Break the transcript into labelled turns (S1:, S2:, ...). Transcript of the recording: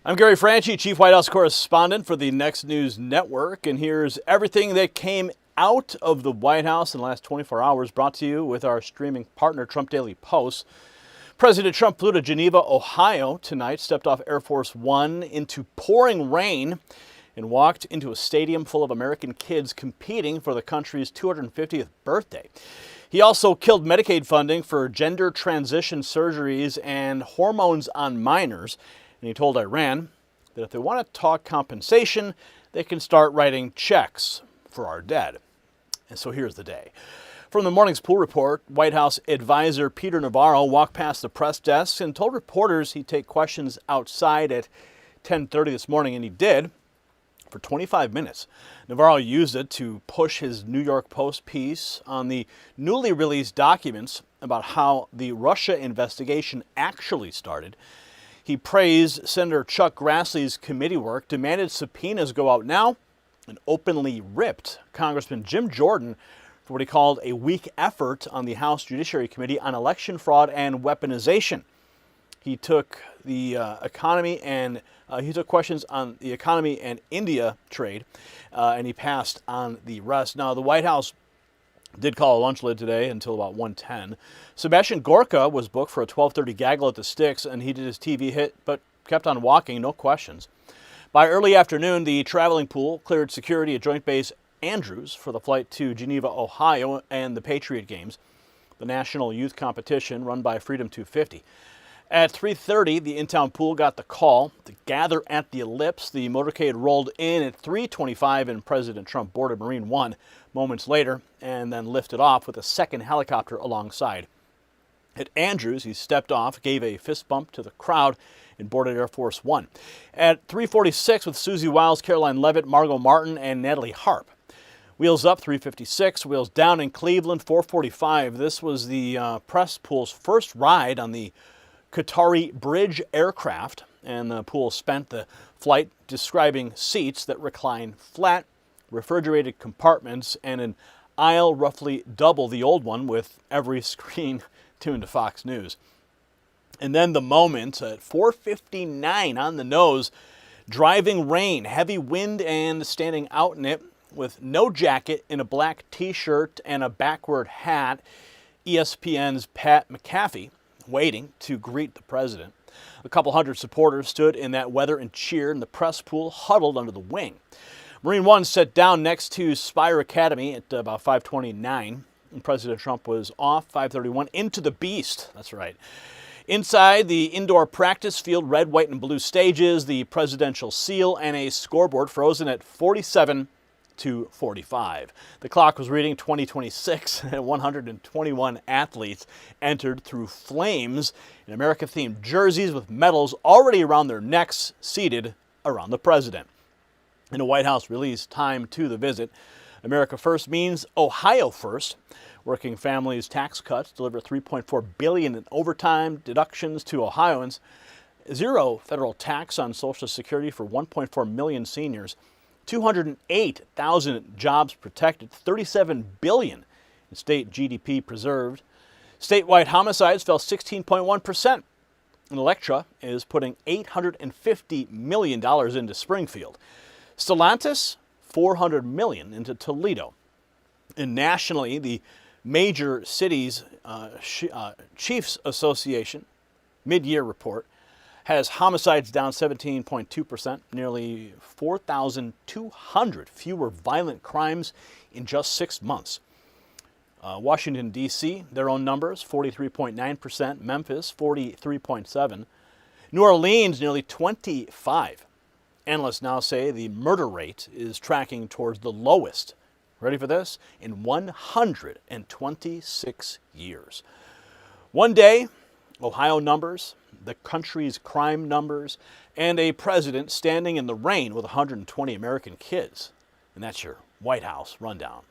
S1: I'm Gary Franchi, Chief White House Correspondent for the Next News Network, and here's everything that came out of the White House in the last 24 hours, brought to you with our streaming partner, Trump Daily Post. President Trump flew to Geneva, Ohio tonight, stepped off Air Force One into pouring rain, and walked into a stadium full of American kids competing for the country's 250th birthday. He also killed Medicaid funding for gender transition surgeries and hormones on minors. And he told Iran that if they want to talk compensation, they can start writing checks for our dead. And so here's the day. From the morning's pool report, White House advisor Peter Navarro walked past the press desk and told reporters he'd take questions outside at 10:30 this morning, and he did for 25 minutes. Navarro used it to push his New York Post piece on the newly released documents about how the Russia investigation actually started. He praised Senator Chuck Grassley's committee work, demanded subpoenas go out now, and openly ripped Congressman Jim Jordan for what he called a weak effort on the House Judiciary Committee on election fraud and weaponization. He took the he took questions on the economy and India trade, and he passed on the rest. Now, the White House did call a lunch lid today until about 1:10. Sebastian Gorka was booked for a 12:30 gaggle at the Sticks, and he did his TV hit, but kept on walking, no questions. By early afternoon, the traveling pool cleared security at Joint Base Andrews for the flight to Geneva, Ohio, and the Patriot Games, the national youth competition run by Freedom 250. At 3:30, the in-town pool got the call to gather at the Ellipse. The motorcade rolled in at 3:25, and President Trump boarded Marine One moments later and then lifted off with a second helicopter alongside. At Andrews, he stepped off, gave a fist bump to the crowd, and boarded Air Force One. At 3:46, with Susie Wiles, Caroline Levitt, Margot Martin, and Natalie Harp. Wheels up, 3:56. Wheels down in Cleveland, 4:45. This was the press pool's first ride on the Qatari Bridge aircraft, and the pool spent the flight describing seats that recline flat, refrigerated compartments, and an aisle roughly double the old one, with every screen tuned to Fox News. And then the moment at 4:59 on the nose, driving rain, heavy wind, and standing out in it with no jacket, in a black t-shirt and a backward hat, ESPN's Pat McAfee waiting to greet the president. A couple hundred supporters stood in that weather and cheered, and the press pool huddled under the wing. Marine One sat down next to SPIRE Academy at about 5:29, and President Trump was off 5:31 into the Beast. That's right. Inside the indoor practice field, red, white, and blue stages, the presidential seal, and a scoreboard frozen at 47-45. The clock was reading 2026, and 121 athletes entered through flames in America-themed jerseys with medals already around their necks, seated around the president. In a White House release time to the visit, America First means Ohio First. Working families' tax cuts deliver $3.4 billion in overtime deductions to Ohioans, zero federal tax on Social Security for 1.4 million seniors, 208,000 jobs protected, $37 billion in state GDP preserved. Statewide homicides fell 16.1%. And Electra is putting $850 million into Springfield. Stellantis, $400 million into Toledo. And nationally, the Major Cities Chiefs Association mid-year report has homicides down 17.2%, nearly 4,200 fewer violent crimes in just 6 months. Washington, D.C., their own numbers, 43.9%. Memphis, 43.7%. New Orleans, nearly 25%. Analysts now say the murder rate is tracking towards the lowest, ready for this, in 126 years. One day, Ohio numbers, the country's crime numbers, and a president standing in the rain with 120 American kids. And that's your White House rundown.